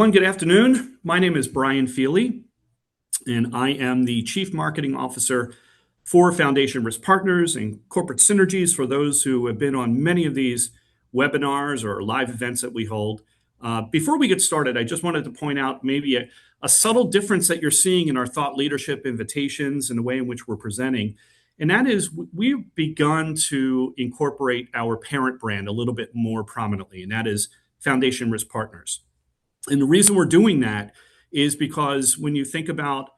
Good afternoon. My name is Brian Feely, and I am the Chief Marketing Officer for Foundation Risk Partners and Corporate Synergies for those who have been on many of these webinars or live events that we hold. Before we get started, I just wanted to point out maybe a subtle difference that you're seeing in our thought leadership invitations and the way in which we're presenting. And that is, we've begun to incorporate our parent brand a little bit more prominently, and that is Foundation Risk Partners. And the reason we're doing that is because when you think about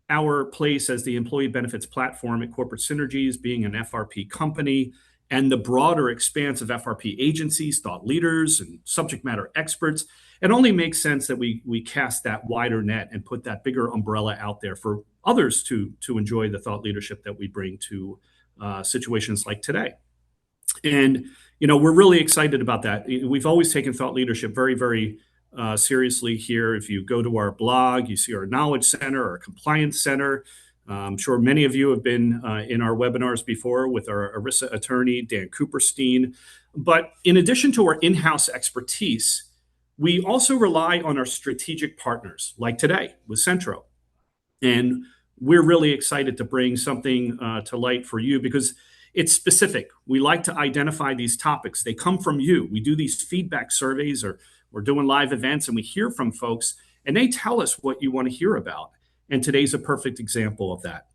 our place as the employee benefits platform at Corporate Synergies, being an FRP company, and the broader expanse of FRP agencies, thought leaders, and subject matter experts, it only makes sense that we cast that wider net and put that bigger umbrella out there for others to enjoy the thought leadership that we bring to situations like today. And we're really excited about that. We've always taken thought leadership very, very seriously here. If you go to our blog, you see our Knowledge Center, our Compliance Center. I'm sure many of you have been in our webinars before with our ERISA attorney, Dan Cooperstein. But in addition to our in-house expertise, we also rely on our strategic partners, like today with Centro. And we're really excited to bring something to light for you because it's specific. We like to identify these topics. They come from you. We do these feedback surveys, or we're doing live events, and we hear from folks, and they tell us what you want to hear about. And today's a perfect example of that.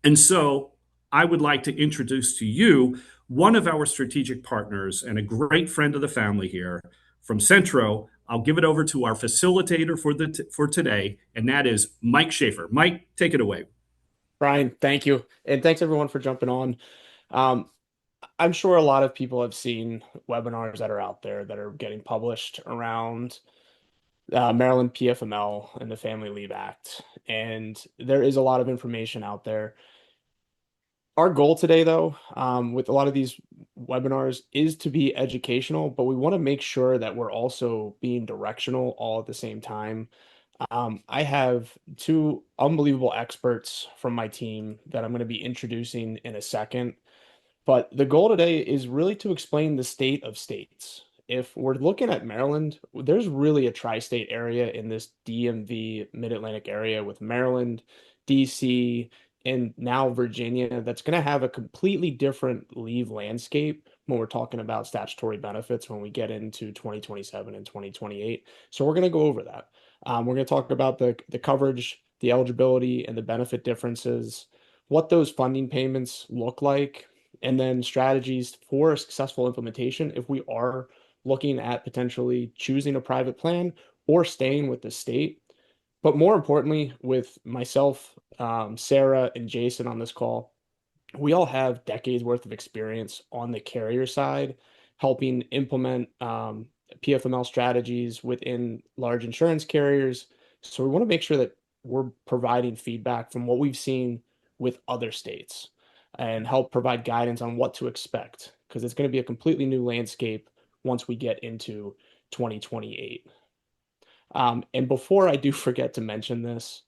And so I would like to introduce to you one of our strategic partners and a great friend of the family here from Centro. I'll give it over to our facilitator for today, and that is Mike Schaefer. Mike, take it away. Brian, thank you. And thanks everyone for jumping on. Um, I'm sure a lot of people have seen webinars that are out there that are getting published around Maryland PFML and the Family Leave Act. And there is a lot of information out there. Our goal today, though, with a lot of these webinars is to be educational, but we want to make sure that we're also being directional all at the same time. I have two unbelievable experts from my team that I'm going to be introducing in a second. But the goal today is really to explain the state of states. If we're looking at Maryland, there's really a tri-state area in this DMV Mid-Atlantic area with Maryland, DC, and now Virginia that's going to have a completely different leave landscape when we're talking about statutory benefits when we get into 2027 and 2028. So we're going to go over that. We're going to talk about the coverage, the eligibility, and the benefit differences, what those funding payments look like, and then strategies for a successful implementation if we are looking at potentially choosing a private plan or staying with the state. But more importantly, with myself, Sarah, and Jason on this call, we all have decades worth of experience on the carrier side, helping implement PFML strategies within large insurance carriers. So we want to make sure that we're providing feedback from what we've seen with other states and help provide guidance on what to expect because it's going to be a completely new landscape once we get into 2028. And before I do forget to mention this,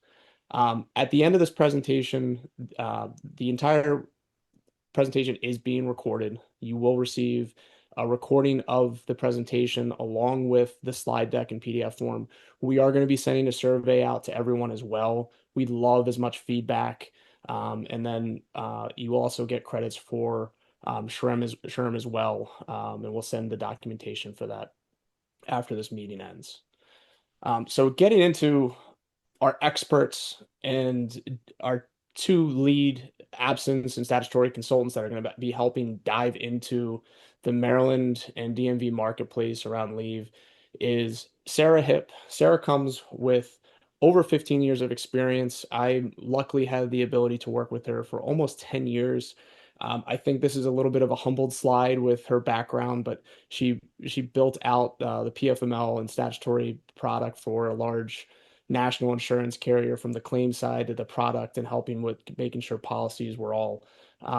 at the end of this presentation, the entire presentation is being recorded. You will receive a recording of the presentation along with the slide deck in PDF form. We are going to be sending a survey out to everyone as well. We'd love as much feedback. And then you will also get credits for SHRM as well. And we'll send the documentation for that after this meeting ends. So getting into our experts and our two lead absence and statutory consultants that are going to be helping dive into the Maryland and DMV marketplace around leave is Sarah Hipp. Sarah comes with over 15 years of experience. I luckily had the ability to work with her for almost 10 years. I think this is a little bit of a humbled slide with her background, but she built out the PFML and statutory product for a large national insurance carrier from the claim side to the product and helping with making sure policies were all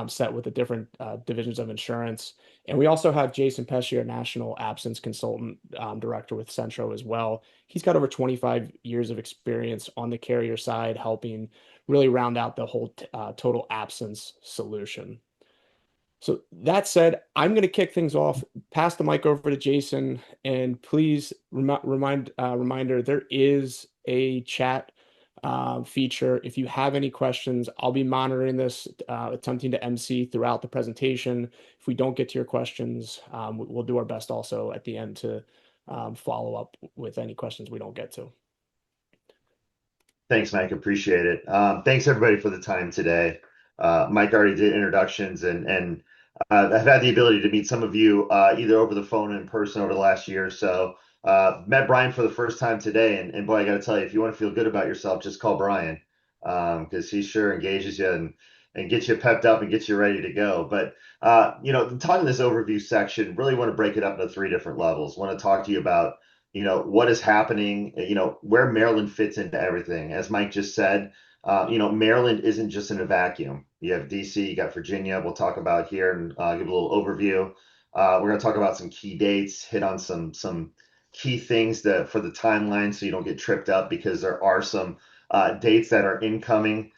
set with the different divisions of insurance. And we also have Jason Pesci, our national absence consultant director with Centro as well. He's got over 25 years of experience on the carrier side, helping really round out the whole total absence solution. So that said, I'm going to kick things off, pass the mic over to Jason, and please reminder there is a chat feature. If you have any questions, I'll be monitoring this, attempting to MC throughout the presentation. If we don't get to your questions, we'll do our best also at the end to follow up with any questions we don't get to. Thanks, Mike. Appreciate it. Thanks everybody for the time today. Mike already did introductions, and I've had the ability to meet some of you either over the phone or in person over the last year or so. Met Brian for the first time today, and boy, I got to tell you, if you want to feel good about yourself, just call Brian because he sure engages you and gets you pepped up and gets you ready to go. But talking this overview section, really want to break it up into three different levels. Want to talk to you about what is happening, where Maryland fits into everything. As Mike just said, Maryland isn't just in a vacuum. You have DC, you got Virginia, we'll talk about here and give a little overview. We're going to talk about some key dates, hit on some key things for the timeline so you don't get tripped up because there are some dates that are incoming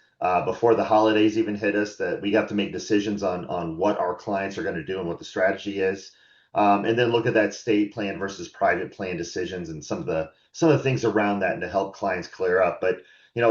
before the holidays even hit us that we got to make decisions on what our clients are going to do and what the strategy is. And then look at that state plan versus private plan decisions and some of the things around that and to help clients clear up. But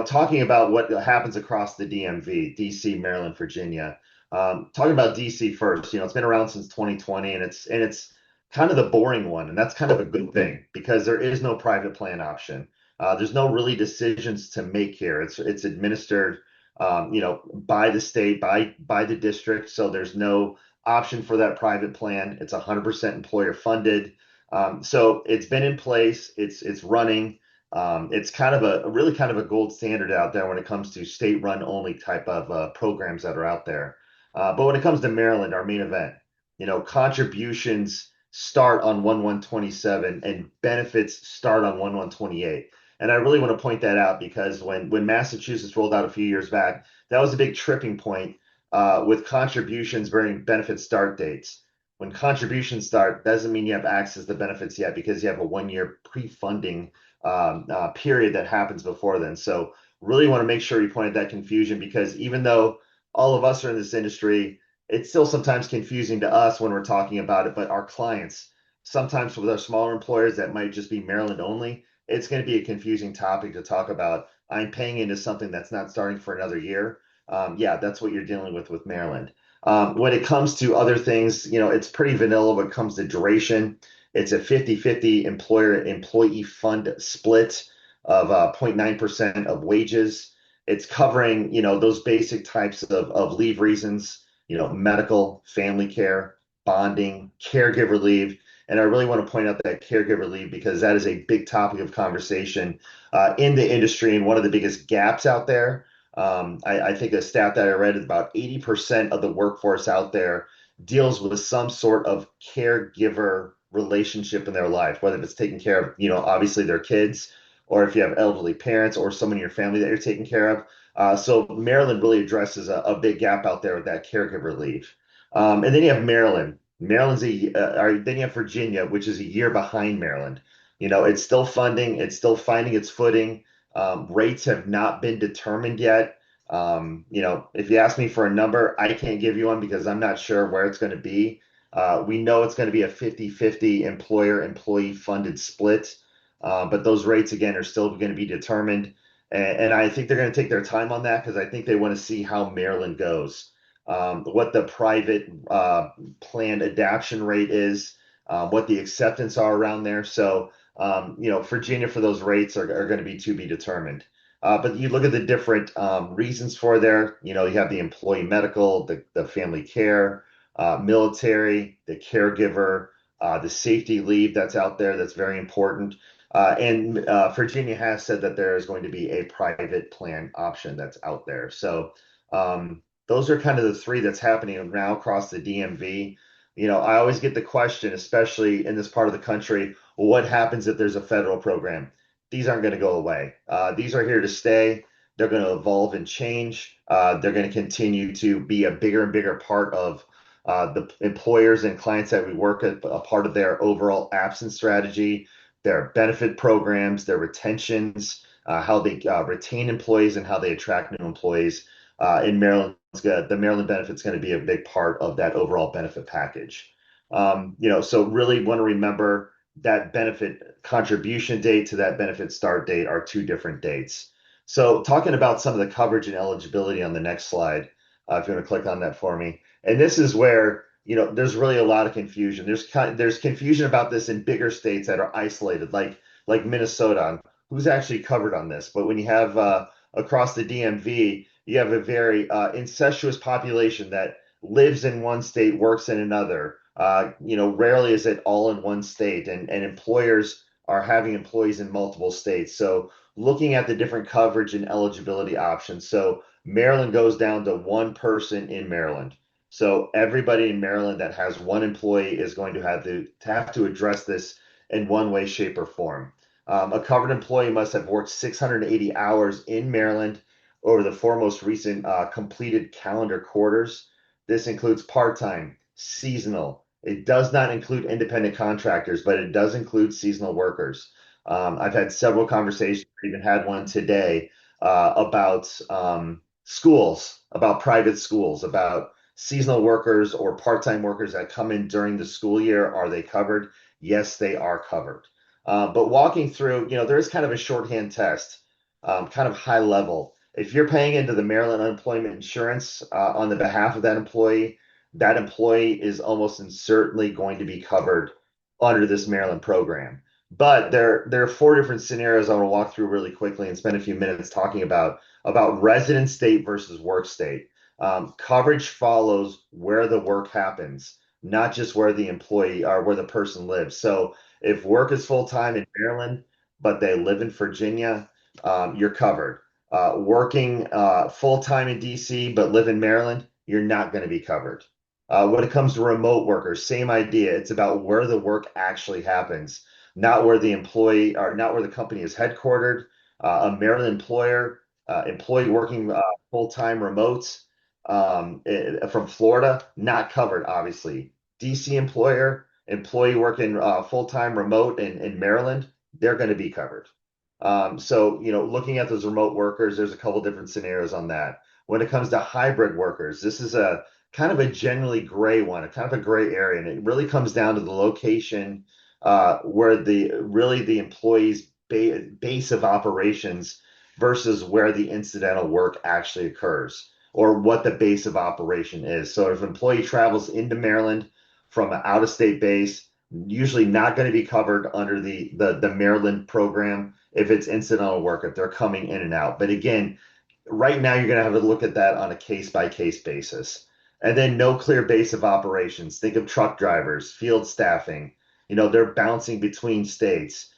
talking about what happens across the DMV, DC, Maryland, Virginia. Talking about DC first, it's been around since 2020, and it's kind of the boring one, and that's kind of a good thing because there is no private plan option. There's no really decisions to make here. It's administered, by the state, by the district, so there's no option for that private plan. It's 100% employer funded. So it's been in place. It's running. It's kind of really kind of a gold standard out there when it comes to state run only type of programs that are out there. But when it comes to Maryland, our main event, contributions start on 1/1/27 and benefits start on 1/1/28. And I really want to point that out because when Massachusetts rolled out a few years back, that was a big tripping point with contributions bearing benefit start dates. When contributions start, doesn't mean you have access to benefits yet because you have a 1 year pre-funding period that happens before then. So really want to make sure you point out that confusion because even though all of us are in this industry, it's still sometimes confusing to us when we're talking about it, but our clients, sometimes with our smaller employers that might just be Maryland only, it's going to be a confusing topic to talk about. I'm paying into something that's not starting for another year. Yeah, that's what you're dealing with Maryland. When it comes to other things, it's pretty vanilla when it comes to duration. It's a 50-50 employee fund split of 0.9% of wages. It's covering, those basic types of leave reasons, medical, family care, bonding, caregiver leave. And I really want to point out that caregiver leave because that is a big topic of conversation in the industry and one of the biggest gaps out there. I think a stat that I read is about 80% of the workforce out there deals with some sort of caregiver relationship in their life, whether it's taking care of, obviously their kids, or if you have elderly parents or someone in your family that you're taking care of. So Maryland really addresses a big gap out there with that caregiver leave. And then you have Maryland. Then you have Virginia, which is a year behind Maryland. It's still funding, it's still finding its footing. Rates have not been determined yet. If you ask me for a number, I can't give you one because I'm not sure where it's going to be. We know it's going to be a 50-50 employer-employee funded split, but those rates, again, are still going to be determined. And I think they're going to take their time on that because I think they want to see how Maryland goes, what the private planned adoption rate is, what the acceptance are around there. So, Virginia for those rates are going to be to be determined. But you look at the different reasons for there, you have the employee medical, the family care, military, the caregiver, the safety leave that's out there that's very important. And Virginia has said that there is going to be a private plan option that's out there. So those are kind of the three that's happening now across the DMV. I always get the question, especially in this part of the country, well, what happens if there's a federal program? These aren't going to go away. These are here to stay. They're going to evolve and change. They're going to continue to be a bigger and bigger part of the employers and clients that we work at, a part of their overall absence strategy, their benefit programs, their retentions, how they retain employees and how they attract new employees. in Maryland, the Maryland benefit's going to be a big part of that overall benefit package. So really want to remember that benefit contribution date to that benefit start date are two different dates. So talking about some of the coverage and eligibility on the next slide, if you want to click on that for me. And this is where, there's really a lot of confusion. There's confusion about this in bigger states that are isolated, like Minnesota, on who's actually covered on this. But when you have across the DMV, you have a very incestuous population that lives in one state, works in another. Rarely is it all in one state, and employers are having employees in multiple states. So looking at the different coverage and eligibility options. So Maryland goes down to one person in Maryland. So everybody in Maryland that has one employee is going to have to address this in one way, shape, or form. A covered employee must have worked 680 hours in Maryland over the four most recent completed calendar quarters. This includes part-time, seasonal. It does not include independent contractors, but it does include seasonal workers. I've had several conversations, even had one today, about schools, about private schools, about seasonal workers or part-time workers that come in during the school year. Are they covered? Yes, they are covered. But walking through, there is kind of a shorthand test, kind of high level. If you're paying into the Maryland unemployment insurance on the behalf of that employee is almost certainly going to be covered under this Maryland program. But there are four different scenarios I want to walk through really quickly and spend a few minutes talking about resident state versus work state. Coverage follows where the work happens, not just where the employee or where the person lives. So if work is full time in Maryland, but they live in Virginia, you're covered. Working full time in DC, but live in Maryland, you're not going to be covered. When it comes to remote workers, same idea. It's about where the work actually happens, not where the employee or not where the company is headquartered. A Maryland employee working full time remote from Florida, not covered, obviously. DC employee working full time remote in Maryland, they're going to be covered. So, looking at those remote workers, there's a couple different scenarios on that. When it comes to hybrid workers, this is a kind of a generally gray one, a kind of a gray area, and it really comes down to the location where the employee's base of operations versus where the incidental work actually occurs, or what the base of operation is. So if an employee travels into Maryland from an out-of-state base, usually not going to be covered under the Maryland program if it's incidental work, if they're coming in and out. But again, right now you're going to have to look at that on a case by case basis. And then no clear base of operations. Think of truck drivers, field staffing. They're bouncing between states.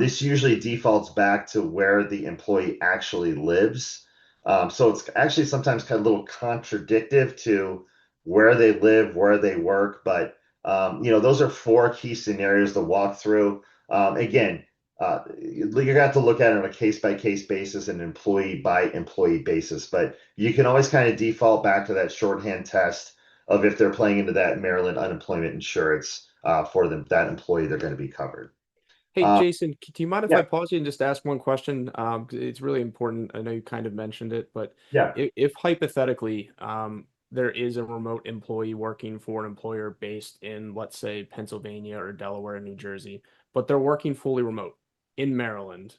This usually defaults back to where the employee actually lives. So it's actually sometimes kind of a little contradictive to where they live, where they work. But those are four key scenarios to walk through. Again, you're going to have to look at it on a case by case basis and employee by employee basis. But you can always kind of default back to that shorthand test of if they're playing into that Maryland unemployment insurance for that employee, they're going to be covered. Hey, Jason, do you mind if I Yeah, pause you and just ask one question? 'Cause it's really important. I know you kind of mentioned it, but yeah. if hypothetically, there is a remote employee working for an employer based in, let's say, Pennsylvania or Delaware and New Jersey, but they're working fully remote in Maryland,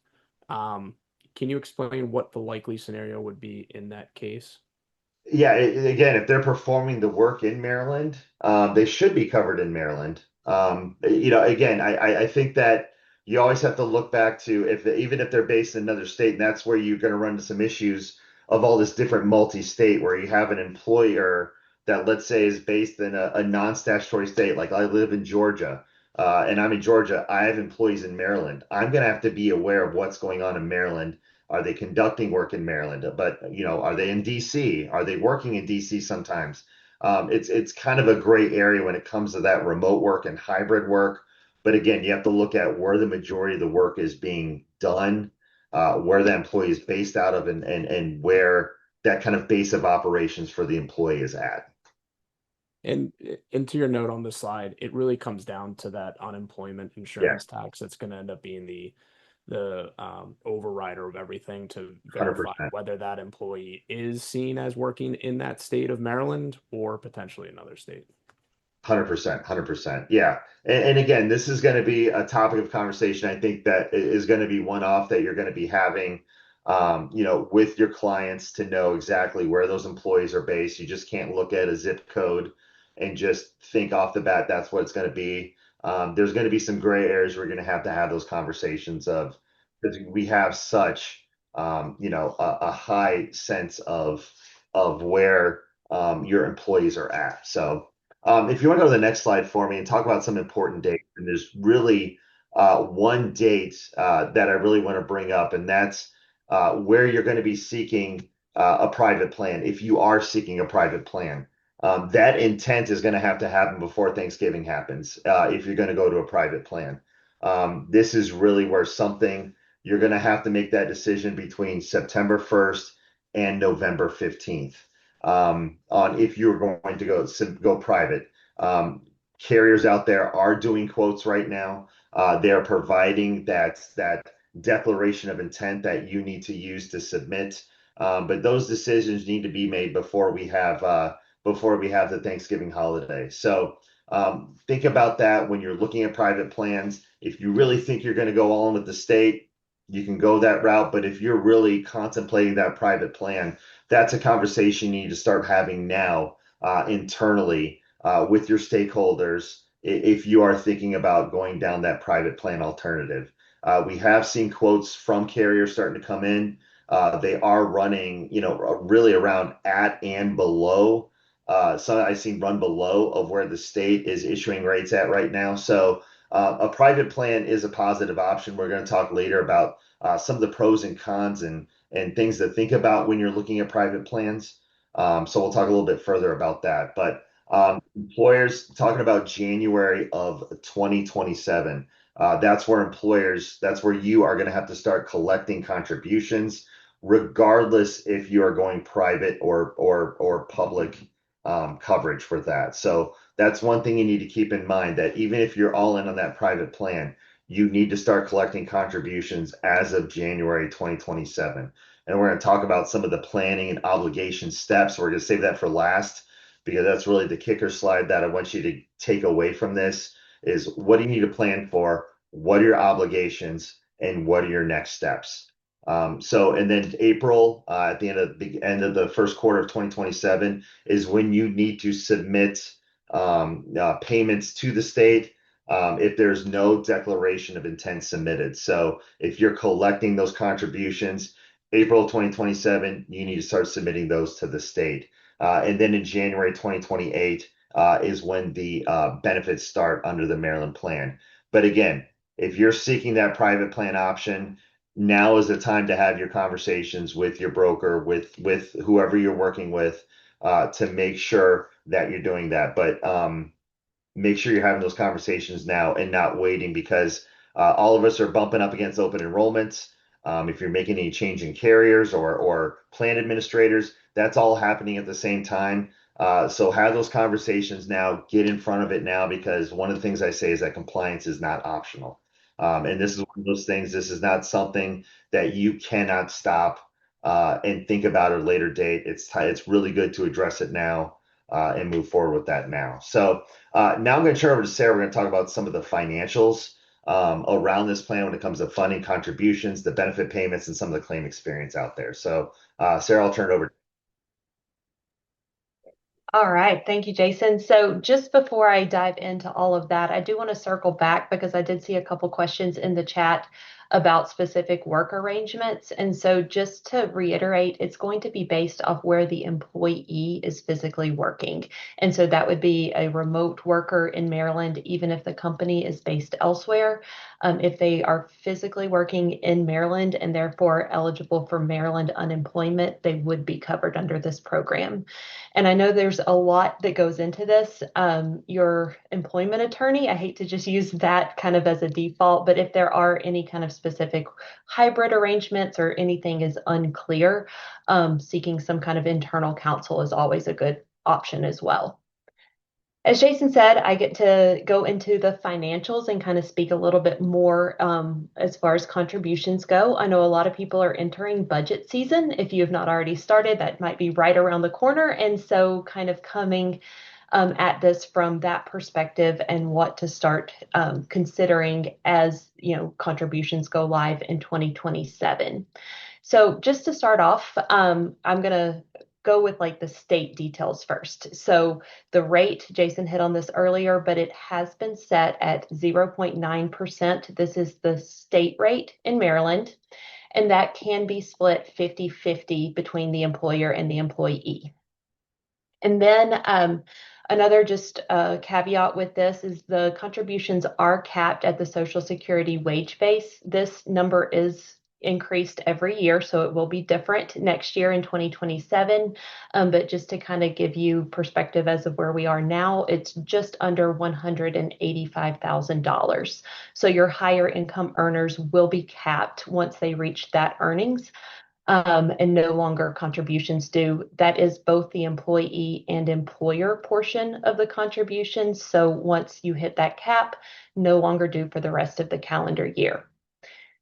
um, can you explain what the likely scenario would be in that case? Yeah, again, if they're performing the work in Maryland, they should be covered in Maryland. Again, I think that you always have to look back to even if they're based in another state, and that's where you're going to run into some issues of all this different multi-state, where you have an employer that, let's say, is based in a non-statutory state. Like I live in Georgia, and I'm in Georgia. I have employees in Maryland. I'm going to have to be aware of what's going on in Maryland. Are they conducting work in Maryland? But are they in DC? Are they working in DC sometimes? It's kind of a gray area when it comes to that remote work and hybrid work. But again, you have to look at where the majority of the work is being done, where the employee is based out of, and where that kind of base of operations for the employee is at. And to your note on the slide, it really comes down to that unemployment Yeah, insurance tax that's going to end up being the overrider of everything to verify 100%. whether that employee is seen as working in that state of Maryland or potentially another state. 100%, 100%. Yeah. And again, this is going to be a topic of conversation. I think that is going to be one off that you're going to be having, with your clients to know exactly where those employees are based. You just can't look at a zip code and just think off the bat that's what it's going to be. There's going to be some gray areas we're going to have those conversations of, because we have such, a high sense of where your employees are at. So, if you want to go to the next slide for me and talk about some important dates, and there's really one date that I really want to bring up, and that's where you're going to be seeking a private plan. If you are seeking a private plan, that intent is going to have to happen before Thanksgiving happens. If you're going to go to a private plan, this is really where something you're going to have to make that decision between September 1st and November 15th on if you're going to go private. Carriers out there are doing quotes right now. They're providing that declaration of intent that you need to use to submit. But those decisions need to be made before we have the Thanksgiving holiday. So think about that when you're looking at private plans. If you really think you're going to go all in with the state, you can go that route. But if you're really contemplating that private plan, that's a conversation you need to start having now internally with your stakeholders if you are thinking about going down that private plan alternative. We have seen quotes from carriers starting to come in. They are running, really around at and below. Some I've seen run below of where the state is issuing rates at right now. So a private plan is a positive option. We're going to talk later about some of the pros and cons and things to think about when you're looking at private plans. So we'll talk a little bit further about that. But employers talking about January of 2027. That's where you are going to have to start collecting contributions, regardless if you are going private or public coverage for that. So that's one thing you need to keep in mind, that even if you're all in on that private plan, you need to start collecting contributions as of January 2027. And we're going to talk about some of the planning and obligation steps. We're going to save that for last, because that's really the kicker slide that I want you to take away from this is what do you need to plan for? What are your obligations and what are your next steps? And then April, at the end of the first quarter of 2027 is when you need to submit payments to the state if there's no declaration of intent submitted. So if you're collecting those contributions, April 2027, you need to start submitting those to the state. And then in January 2028 is when the benefits start under the Maryland plan. But again, if you're seeking that private plan option, now is the time to have your conversations with your broker, with whoever you're working with, to make sure that you're doing that. But make sure you're having those conversations now and not waiting, because all of us are bumping up against open enrollments. If you're making any change in carriers or plan administrators, that's all happening at the same time. So have those conversations now, get in front of it now, because one of the things I say is that compliance is not optional. And this is one of those things, this is not something that you cannot stop and think about at a later date. It's really good to address it now and move forward with that now. So now I'm going to turn over to Sarah. We're going to talk about some of the financials around this plan when it comes to funding, contributions, the benefit payments, and some of the claim experience out there. So Sarah, I'll turn it over. All right. Thank you, Jason. So just before I dive into all of that, I do want to circle back because I did see a couple questions in the chat about specific work arrangements. And so just to reiterate, it's going to be based off where the employee is physically working. And so that would be a remote worker in Maryland, even if the company is based elsewhere. If they are physically working in Maryland and therefore eligible for Maryland unemployment, they would be covered under this program. And I know there's a lot that goes into this. Your employment attorney, I hate to just use that kind of as a default, but if there are any kind of specific hybrid arrangements or anything is unclear, seeking some kind of internal counsel is always a good option as well. As Jason said, I get to go into the financials and kind of speak a little bit more as far as contributions go. I know a lot of people are entering budget season. If you have not already started, that might be right around the corner. And so kind of coming at this from that perspective and what to start considering as, contributions go live in 2027. So just to start off, I'm going to go with like the state details first. So the rate, Jason hit on this earlier, but it has been set at 0.9%. This is the state rate in Maryland, and that can be split 50-50 between the employer and the employee. And then another just caveat with this is the contributions are capped at the Social Security wage base. This number is increased every year, so it will be different next year in 2027. But just to kind of give you perspective as of where we are now, it's just under $185,000. So your higher income earners will be capped once they reach that earnings. And no longer contributions due. That is both the employee and employer portion of the contributions. So once you hit that cap, no longer due for the rest of the calendar year.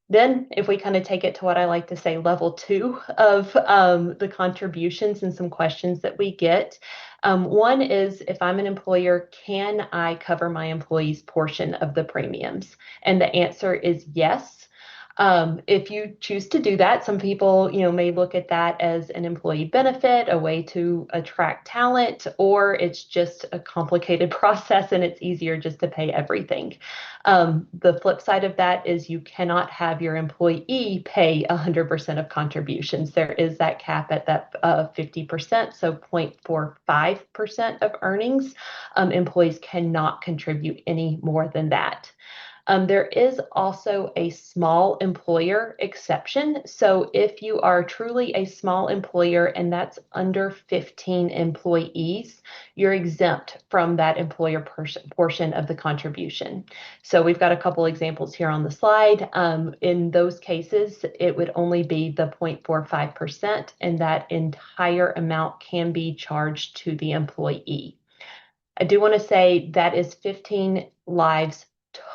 Then, if we kind of take it to what I like to say, level two of the contributions and some questions that we get. One is, if I'm an employer, can I cover my employee's portion of the premiums? And the answer is yes. If you choose to do that, some people, may look at that as an employee benefit, a way to attract talent, or it's just a complicated process and it's easier just to pay everything. The flip side of that is you cannot have your employee pay 100% of contributions. There is that cap at that 50%, so 0.45% of earnings. Employees cannot contribute any more than that. There is also a small employer exception. So if you are truly a small employer and that's under 15 employees, you're exempt from that employer portion of the contribution. So we've got a couple examples here on the slide. In those cases, it would only be the 0.45%, and that entire amount can be charged to the employee. I do want to say that is 15 lives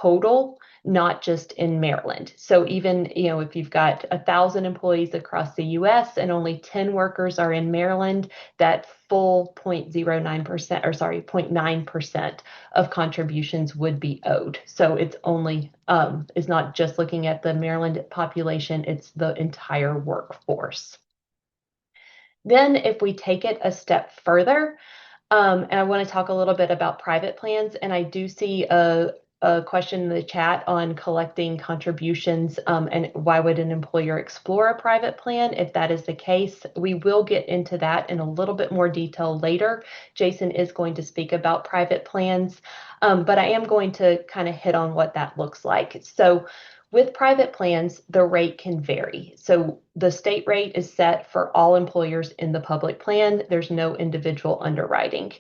total, not just in Maryland. So even, if you've got 1,000 employees across the US and only 10 workers are in Maryland, that full 0.09%, or sorry, 0.9% of contributions would be owed. So it's only, it's not just looking at the Maryland population, it's the entire workforce. Then if we take it a step further, and I want to talk a little bit about private plans. And I do see a question in the chat on collecting contributions and why would an employer explore a private plan? If that is the case, we will get into that in a little bit more detail later. Jason is going to speak about private plans, but I am going to kind of hit on what that looks like. So with private plans, the rate can vary. So the state rate is set for all employers in the public plan. There's no individual underwriting.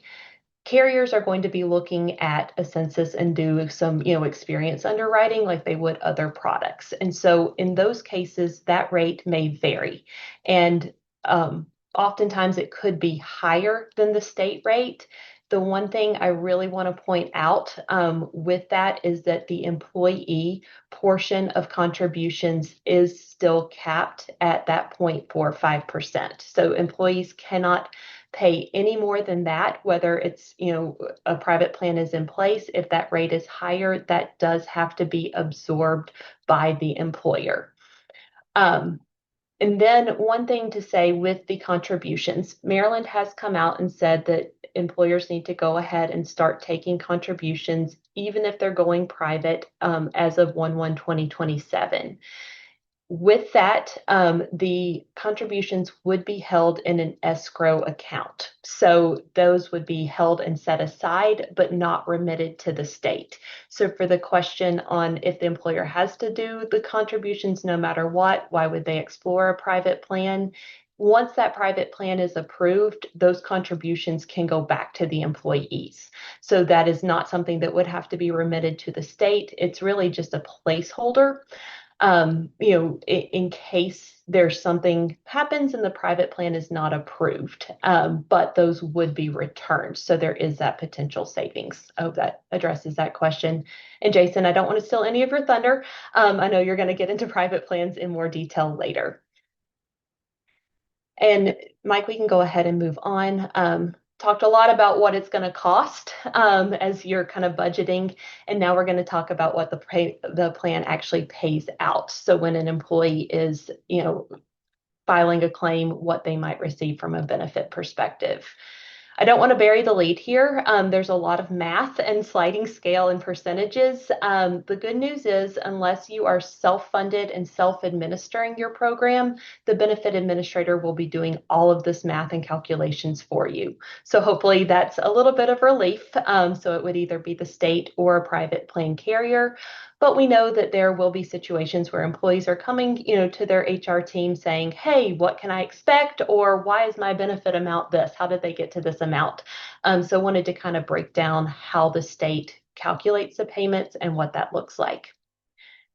Carriers are going to be looking at a census and do some, experience underwriting like they would other products. And so in those cases, that rate may vary. And oftentimes it could be higher than the state rate. The one thing I really want to point out with that is that the employee portion of contributions is still capped at that 0.45%. So employees cannot pay any more than that, whether it's, a private plan is in place. If that rate is higher, that does have to be absorbed by the employer. And then one thing to say with the contributions, Maryland has come out and said that employers need to go ahead and start taking contributions, even if they're going private as of 1/1/2027. With that, the contributions would be held in an escrow account. So those would be held and set aside, but not remitted to the state. So for the question on if the employer has to do the contributions no matter what, why would they explore a private plan? Once that private plan is approved, those contributions can go back to the employees. So that is not something that would have to be remitted to the state. It's really just a placeholder. in case there's something happens and the private plan is not approved, but those would be returned. So there is that potential savings. I hope that addresses that question. And Jason, I don't want to steal any of your thunder. I know you're going to get into private plans in more detail later. And Mike, we can go ahead and move on. Talked a lot about what it's going to cost as you're kind of budgeting, and now we're going to talk about what the plan actually pays out. So when an employee is, filing a claim, what they might receive from a benefit perspective. I don't want to bury the lead here. There's a lot of math and sliding scale and percentages. The good news is, unless you are self-funded and self-administering your program, the benefit administrator will be doing all of this math and calculations for you. So hopefully that's a little bit of relief. So it would either be the state or a private plan carrier. But we know that there will be situations where employees are coming, to their HR team saying, hey, what can I expect? Or why is my benefit amount this? How did they get to this amount? So I wanted to kind of break down how the state calculates the payments and what that looks like.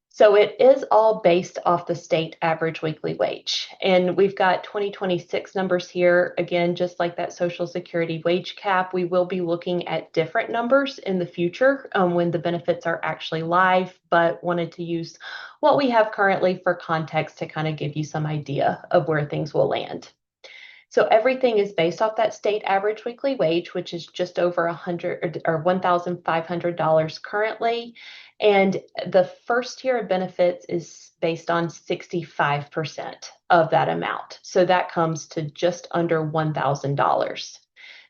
So it is all based off the state average weekly wage. And we've got 2026 numbers here. Again, just like that Social Security wage cap, we will be looking at different numbers in the future when the benefits are actually live, but wanted to use what we have currently for context to kind of give you some idea of where things will land. So everything is based off that state average weekly wage, which is just over $1,500 currently. And the first tier of benefits is based on 65% of that amount. So that comes to just under $1,000.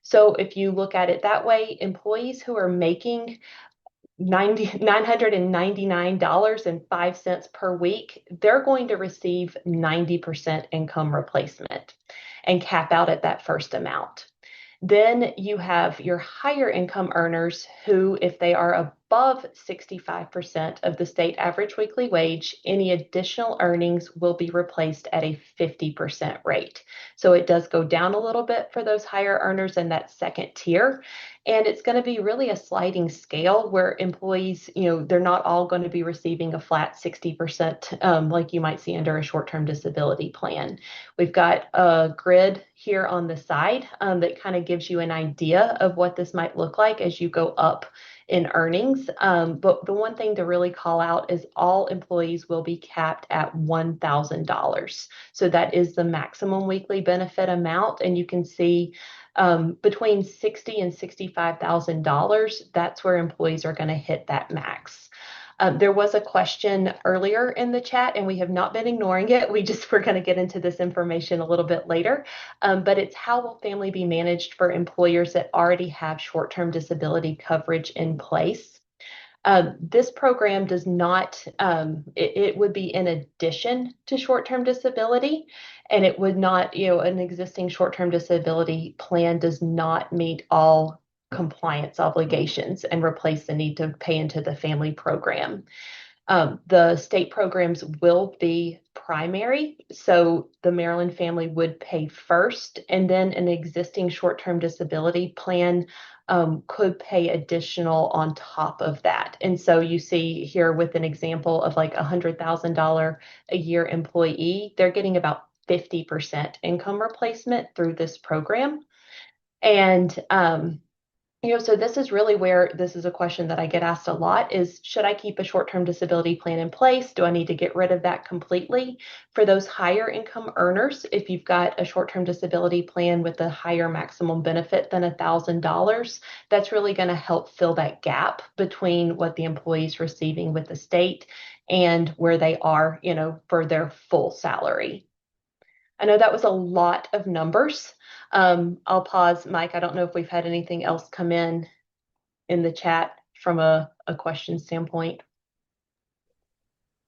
So if you look at it that way, employees who are making $999.05 per week, they're going to receive 90% income replacement and cap out at that first amount. Then you have your higher income earners who, if they are above 65% of the state average weekly wage, any additional earnings will be replaced at a 50% rate. So it does go down a little bit for those higher earners in that second tier. And it's going to be really a sliding scale where employees, they're not all going to be receiving a flat 60% like you might see under a short-term disability plan. We've got a grid here on the side that kind of gives you an idea of what this might look like as you go up in earnings. But the one thing to really call out is all employees will be capped at $1,000. So that is the maximum weekly benefit amount. And you can see between $60,000 and $65,000, that's where employees are going to hit that max. There was a question earlier in the chat, and we have not been ignoring it. We're going to get into this information a little bit later. But it's how will FAMLI be managed for employers that already have short-term disability coverage in place? This program does not, it would be in addition to short-term disability, and it would not, an existing short-term disability plan does not meet all compliance obligations and replace the need to pay into the FAMLI program. The state programs will be primary, so the Maryland family would pay first, and then an existing short-term disability plan could pay additional on top of that. And so you see here with an example of like $100,000 a year employee, they're getting about 50% income replacement through this program. And so this is really where this is a question that I get asked a lot is, should I keep a short-term disability plan in place? Do I need to get rid of that completely? For those higher income earners, if you've got a short-term disability plan with a higher maximum benefit than $1,000, that's really going to help fill that gap between what the employee is receiving with the state and where they are, for their full salary. I know that was a lot of numbers. I'll pause, Mike. I don't know if we've had anything else come in the chat from a question standpoint.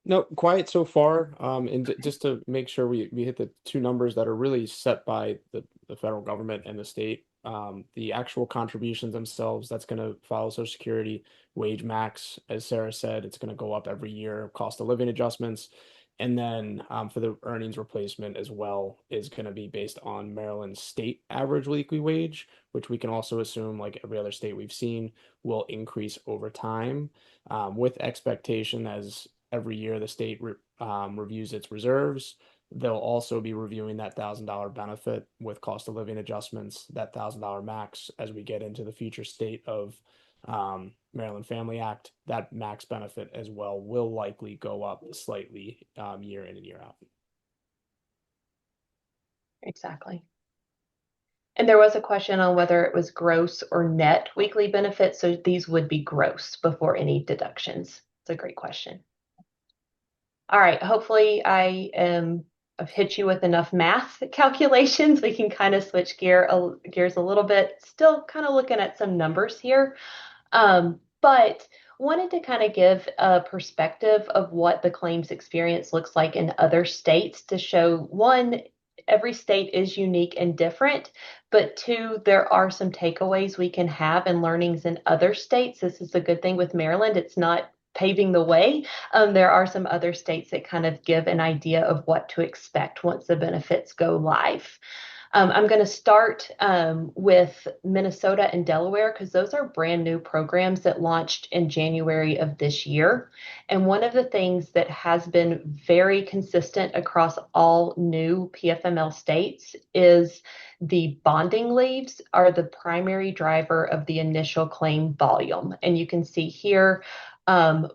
No, quiet so far. And just to make sure we hit the two numbers that are really set by the federal government and the state. The actual contributions themselves, that's going to follow Social Security wage max. As Sarah said, it's going to go up every year, cost of living adjustments. And then for the earnings replacement as well is going to be based on Maryland's state average weekly wage, which we can also assume, like every other state we've seen, will increase over time with expectation as every year the state reviews its reserves, they'll also be reviewing that $1,000 benefit with cost of living adjustments, that $1,000 max as we get into the future state of Maryland Family Act. That max benefit as well will likely go up slightly year in and year out. Exactly. And there was a question on whether it was gross or net weekly benefits. So these would be gross before any deductions. It's a great question. All right. Hopefully I've hit you with enough math calculations. We can kind of switch gears a little bit. Still kind of looking at some numbers here. But wanted to kind of give a perspective of what the claims experience looks like in other states to show, one, every state is unique and different, but two, there are some takeaways we can have and learnings in other states. This is a good thing with Maryland. It's not paving the way. There are some other states that kind of give an idea of what to expect once the benefits go live. I'm going to start with Minnesota and Delaware because those are brand new programs that launched in January of this year. And one of the things that has been very consistent across all new PFML states is the bonding leaves are the primary driver of the initial claim volume. And you can see here,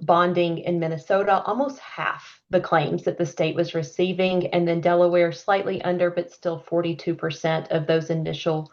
bonding in Minnesota, almost half the claims that the state was receiving, and then Delaware slightly under, but still 42% of those initial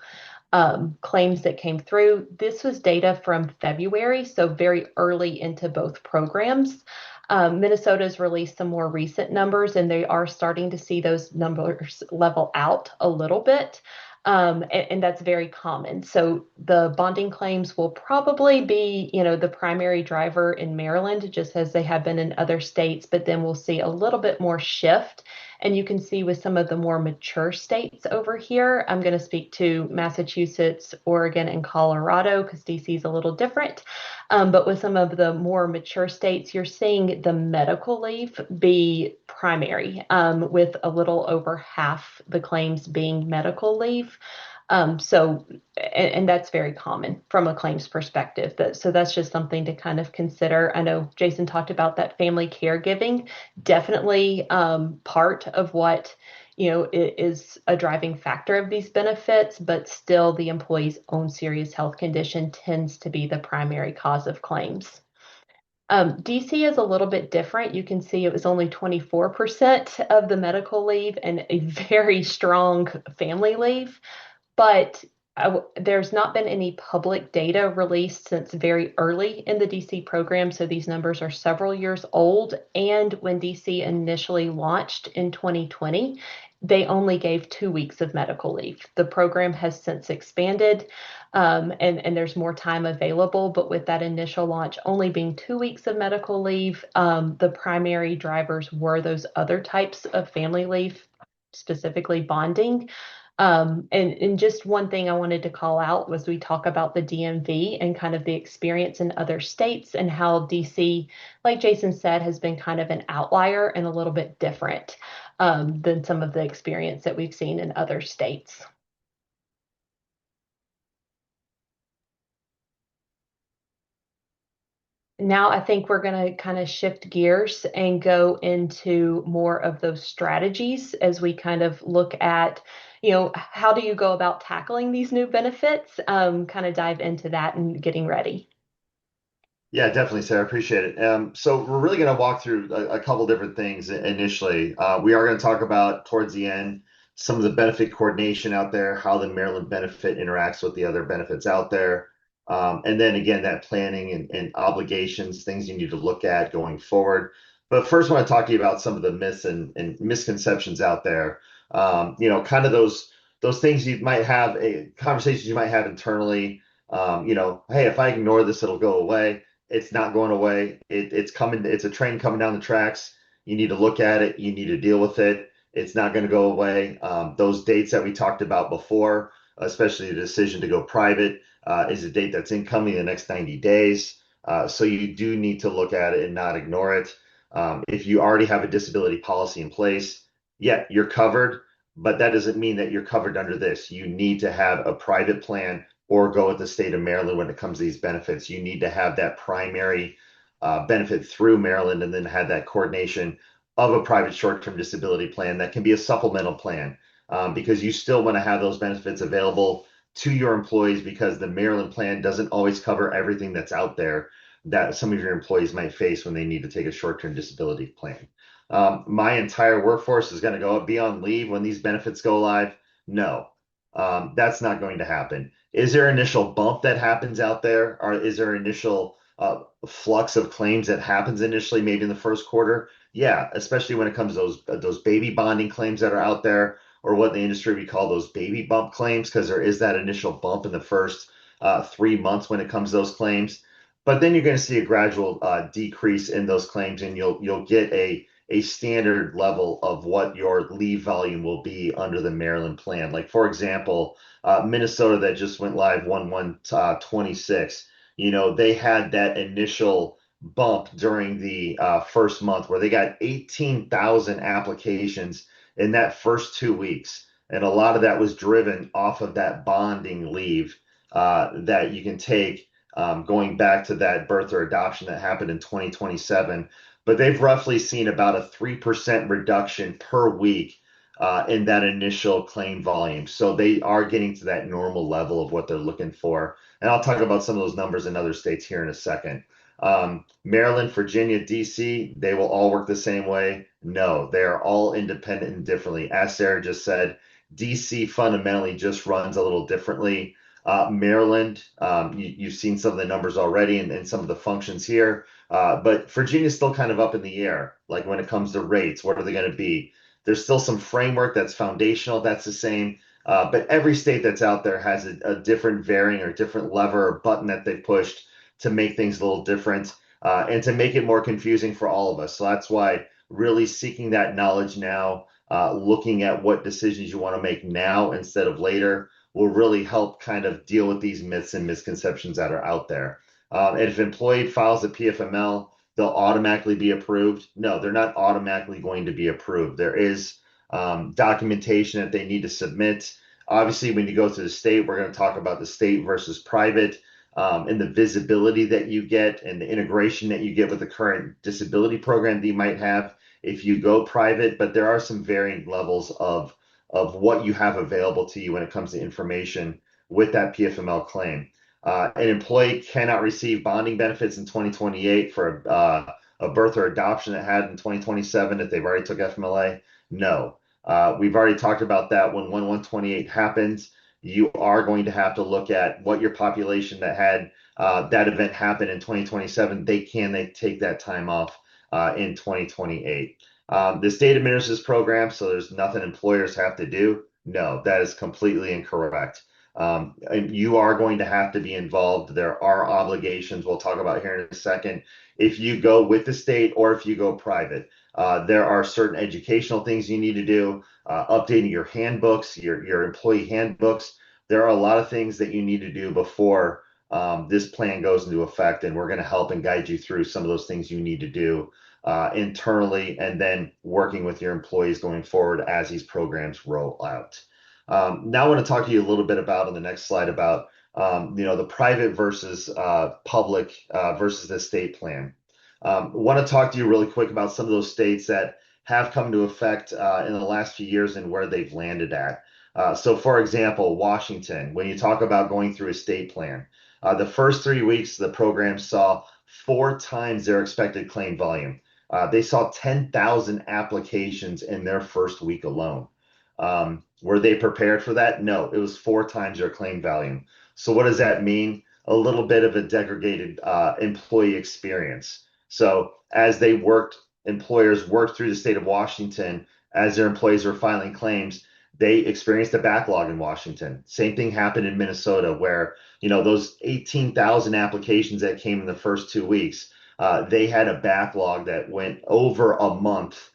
claims that came through. This was data from February, so very early into both programs. Minnesota's released some more recent numbers, and they are starting to see those numbers level out a little bit. And that's very common. So the bonding claims will probably be, the primary driver in Maryland, just as they have been in other states, but then we'll see a little bit more shift. And you can see with some of the more mature states over here, I'm going to speak to Massachusetts, Oregon, and Colorado because DC is a little different. But with some of the more mature states, you're seeing the medical leave be primary, with a little over half the claims being medical leave. And that's very common from a claims perspective. So that's just something to kind of consider. I know Jason talked about that family caregiving, definitely part of what is a driving factor of these benefits, but still the employee's own serious health condition tends to be the primary cause of claims. DC is a little bit different. You can see it was only 24% of the medical leave and a very strong family leave. But there's not been any public data released since very early in the DC program. So these numbers are several years old. And when DC initially launched in 2020, they only gave 2 weeks of medical leave. The program has since expanded, and there's more time available. But with that initial launch only being 2 weeks of medical leave, the primary drivers were those other types of family leave, specifically bonding. And just one thing I wanted to call out was we talk about the DMV and kind of the experience in other states and how DC, like Jason said, has been kind of an outlier and a little bit different than some of the experience that we've seen in other states. Now I think we're going to kind of shift gears and go into more of those strategies as we kind of look at, how do you go about tackling these new benefits? Kind of dive into that and getting ready. Yeah, definitely, Sarah. Appreciate it. So we're really going to walk through a couple different things initially. We are going to talk about towards the end some of the benefit coordination out there, how the Maryland benefit interacts with the other benefits out there. And then again, that planning and obligations, things you need to look at going forward. But first, I want to talk to you about some of the myths and misconceptions out there. Kind of those things you might have, conversations you might have internally. Hey, if I ignore this, it'll go away. It's not going away. It's coming. It's a train coming down the tracks. You need to look at it. You need to deal with it. It's not going to go away. Those dates that we talked about before, especially the decision to go private, is a date that's incoming in the next 90 days. So you do need to look at it and not ignore it. If you already have a disability policy in place, yeah, you're covered, but that doesn't mean that you're covered under this. You need to have a private plan or go with the state of Maryland when it comes to these benefits. You need to have that primary benefit through Maryland and then have that coordination of a private short-term disability plan that can be a supplemental plan, because you still want to have those benefits available to your employees, because the Maryland plan doesn't always cover everything that's out there that some of your employees might face when they need to take a short-term disability plan. My entire workforce is going to be on leave when these benefits go live. No, that's not going to happen. Is there initial bump that happens out there, or is there initial flux of claims that happens initially, maybe in the first quarter? Yeah, especially when it comes to those baby bonding claims that are out there, or what in the industry we call those baby bump claims, because there is that initial bump in the first 3 months when it comes to those claims. But then you're going to see a gradual decrease in those claims, and you'll get a standard level of what your leave volume will be under the Maryland plan. Like, for example, Minnesota that just went live 1/1/26, they had that initial bump during the first month where they got 18,000 applications in that first 2 weeks. And a lot of that was driven off of that bonding leave that you can take, going back to that birth or adoption that happened in 2027. But they've roughly seen about a 3% reduction per week in that initial claim volume. So they are getting to that normal level of what they're looking for. And I'll talk about some of those numbers in other states here in a second. Maryland, Virginia, DC, they will all work the same way. No, they are all independent and differently. As Sarah just said, DC fundamentally just runs a little differently. Maryland, you've seen some of the numbers already and some of the functions here. But Virginia's still kind of up in the air, like when it comes to rates, what are they going to be? There's still some framework that's foundational, that's the same. But every state that's out there has a different varying or different lever or button that they pushed to make things a little different, and to make it more confusing for all of us. So that's why really seeking that knowledge now, looking at what decisions you want to make now instead of later, will really help kind of deal with these myths and misconceptions that are out there. And if an employee files a PFML, they'll automatically be approved. No, they're not automatically going to be approved. There is documentation that they need to submit. Obviously, when you go to the state, we're going to talk about the state versus private, and the visibility that you get and the integration that you get with the current disability program that you might have if you go private. But there are some varying levels of what you have available to you when it comes to information with that PFML claim. An employee cannot receive bonding benefits in 2028 for a birth or adoption that had in 2027 if they've already took FMLA. No, we've already talked about that. When 1/1/28 happens, you are going to have to look at what your population that had that event happen in 2027. They take that time off in 2028. The state administers this program, so there's nothing employers have to do. No, that is completely incorrect. And you are going to have to be involved. There are obligations we'll talk about here in a second. If you go with the state or if you go private, there are certain educational things you need to do, updating your handbooks, your employee handbooks. There are a lot of things that you need to do before this plan goes into effect, and we're going to help and guide you through some of those things you need to do internally, and then working with your employees going forward as these programs roll out. Now I want to talk to you a little bit about on the next slide about the private versus public versus the state plan. Want to talk to you really quick about some of those states that have come into effect in the last few years and where they've landed at. So for example, Washington, when you talk about going through a state plan, the first 3 weeks the program saw 4 times their expected claim volume. They saw 10,000 applications in their first week alone. Were they prepared for that? No, it was 4 times their claim volume. So what does that mean? A little bit of a degraded employee experience. So as employers worked through the state of Washington, as their employees were filing claims, they experienced a backlog in Washington. Same thing happened in Minnesota, where those 18,000 applications that came in the first 2 weeks, they had a backlog that went over a month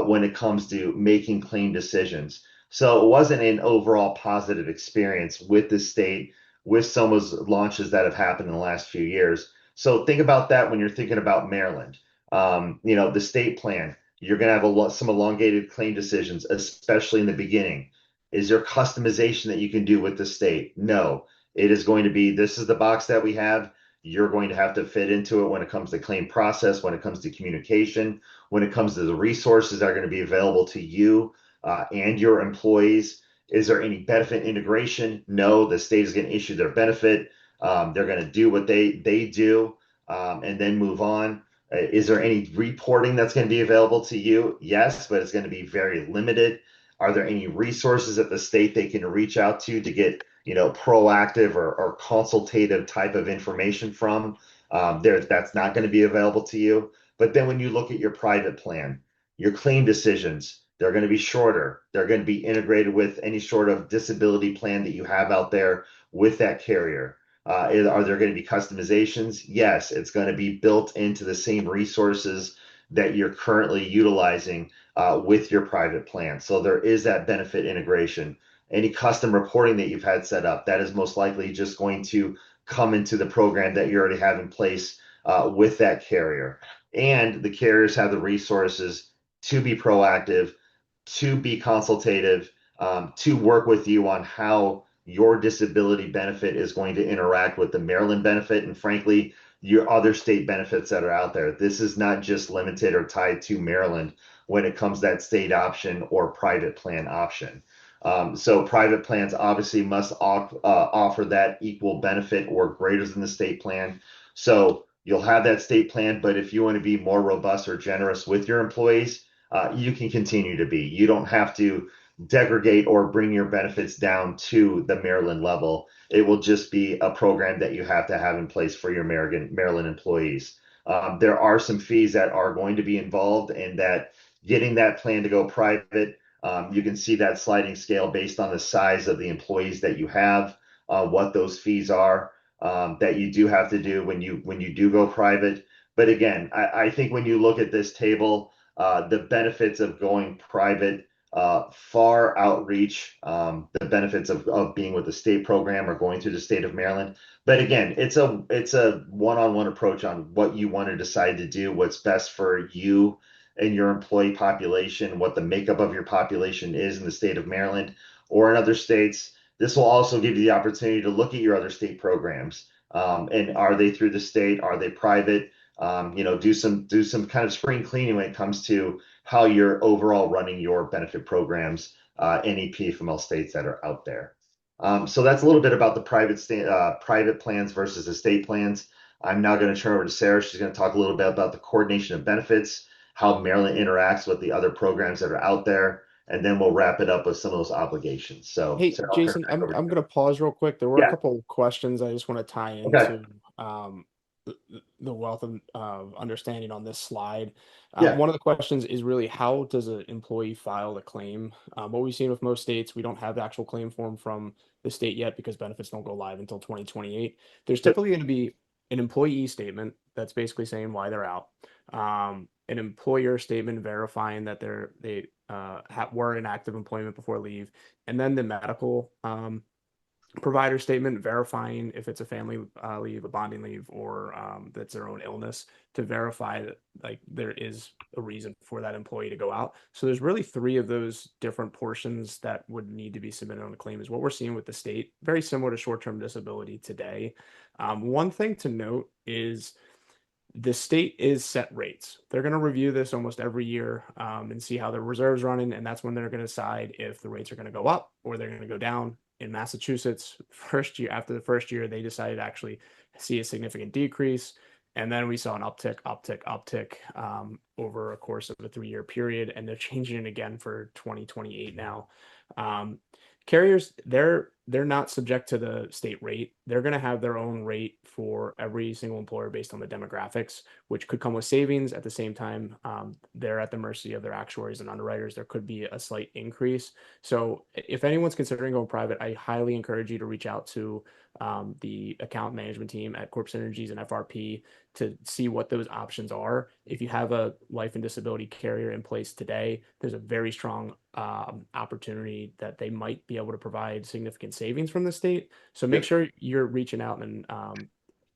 when it comes to making claim decisions. So it wasn't an overall positive experience with the state, with some of those launches that have happened in the last few years. So think about that when you're thinking about Maryland. The state plan, you're going to have some elongated claim decisions, especially in the beginning. Is there customization that you can do with the state? No, it is going to be, this is the box that we have. you're going to have to fit into it when it comes to claim process, when it comes to communication, when it comes to the resources that are going to be available to you and your employees. Is there any benefit integration? No, the state is going to issue their benefit. They're going to do what they do and then move on. Is there any reporting that's going to be available to you? Yes, but it's going to be very limited. Are there any resources at the state they can reach out to get, proactive or consultative type of information from? That's not going to be available to you. But then when you look at your private plan, your claim decisions, they're going to be shorter. They're going to be integrated with any sort of disability plan that you have out there with that carrier. Are there going to be customizations? Yes, it's going to be built into the same resources that you're currently utilizing with your private plan. So there is that benefit integration. Any custom reporting that you've had set up, that is most likely just going to come into the program that you already have in place with that carrier. And the carriers have the resources to be proactive, to be consultative, to work with you on how your disability benefit is going to interact with the Maryland benefit and, frankly, your other state benefits that are out there. This is not just limited or tied to Maryland when it comes to that state option or private plan option. So private plans obviously must offer that equal benefit or greater than the state plan. So you'll have that state plan, but if you want to be more robust or generous with your employees, you can continue to be. You don't have to degrade or bring your benefits down to the Maryland level. It will just be a program that you have to have in place for your Maryland employees. There are some fees that are going to be involved in that getting that plan to go private. You can see that sliding scale based on the size of the employees that you have, what those fees are that you do have to do when you do go private. But again, I think when you look at this table, the benefits of going private far outreach the benefits of being with the state program or going through the state of Maryland. But again, it's a one-on-one approach on what you want to decide to do, what's best for you and your employee population, what the makeup of your population is in the state of Maryland or in other states. This will also give you the opportunity to look at your other state programs. And are they through the state? Are they private? Do some kind of spring cleaning when it comes to how you're overall running your benefit programs, any PFML states that are out there. So that's a little bit about the private plans versus the state plans. I'm now going to turn over to Sarah. She's going to talk a little bit about the coordination of benefits, how Maryland interacts with the other programs that are out there, and then we'll wrap it up with some of those obligations. So, Hey, Sarah, I'll turn Jason, it back I'm over to I'm you. gonna pause real quick. There were a Yeah. couple of questions I just want to tie Okay. into the, the wealth of understanding on this slide. Yeah. One of the questions is really how does an employee file a claim? What we've seen with most states, we don't have the actual claim form from the state yet because benefits don't go live until 2028. There's Yep. typically going to be an employee statement that's basically saying why they're out. An employer statement verifying that they were in active employment before leave, and then the medical provider statement verifying if it's a family leave, a bonding leave, or that's their own illness to verify that like there is a reason for that employee to go out. So there's really three of those different portions that would need to be submitted on the claim is what we're seeing with the state, very similar to short-term disability today. One thing to note is the state is set rates. They're going to review this almost every year and see how their reserves running, and that's when they're going to decide if the rates are going to go up or they're going to go down. In Massachusetts, after the first year, they decided to actually see a significant decrease, and then we saw an uptick over a course of a 3-year period, and they're changing it again for 2028 now. Carriers, they're not subject to the state rate. They're going to have their own rate for every single employer based on the demographics, which could come with savings. At the same time, they're at the mercy of their actuaries and underwriters. There could be a slight increase. So if anyone's considering going private, I highly encourage you to reach out to the account management team at Corp Synergies and FRP to see what those options are. If you have a life and disability carrier in place today, there's a very strong opportunity that they might be able to provide significant savings from the state. So make sure you're reaching out and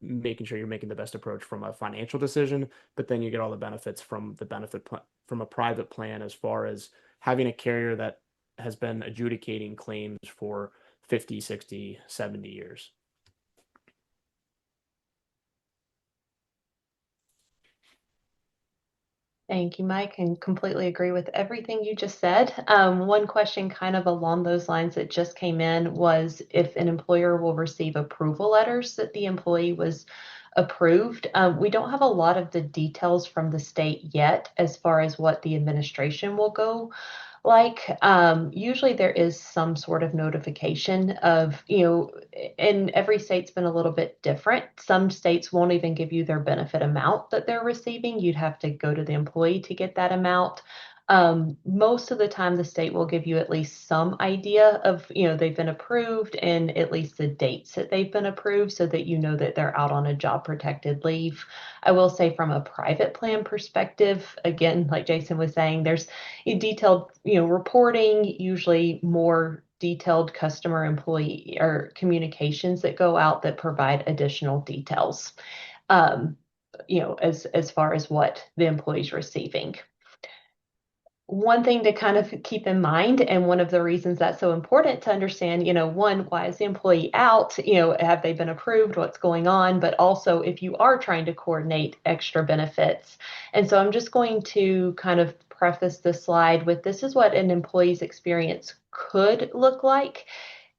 making sure you're making the best approach from a financial decision, but then you get all the benefits from from a private plan as far as having a carrier that has been adjudicating claims for 50, 60, 70 years. Thank you, Mike, and completely agree with everything you just said. One question kind of along those lines that just came in was if an employer will receive approval letters that the employee was approved. We don't have a lot of the details from the state yet as far as what the administration will go like. Usually there is some sort of notification of, and every state's been a little bit different. Some states won't even give you their benefit amount that they're receiving. You'd have to go to the employee to get that amount. Most of the time, the state will give you at least some idea of, they've been approved and at least the dates that they've been approved so that you know that they're out on a job protected leave. I will say from a private plan perspective, again, like Jason was saying, there's detailed, reporting, usually more detailed customer employee or communications that go out that provide additional details, um, as far as what the employee's receiving. One thing to kind of keep in mind, and one of the reasons that's so important to understand, one, why is the employee out? Have they been approved? What's going on? But also, if you are trying to coordinate extra benefits. And so I'm just going to kind of preface this slide with this is what an employee's experience could look like.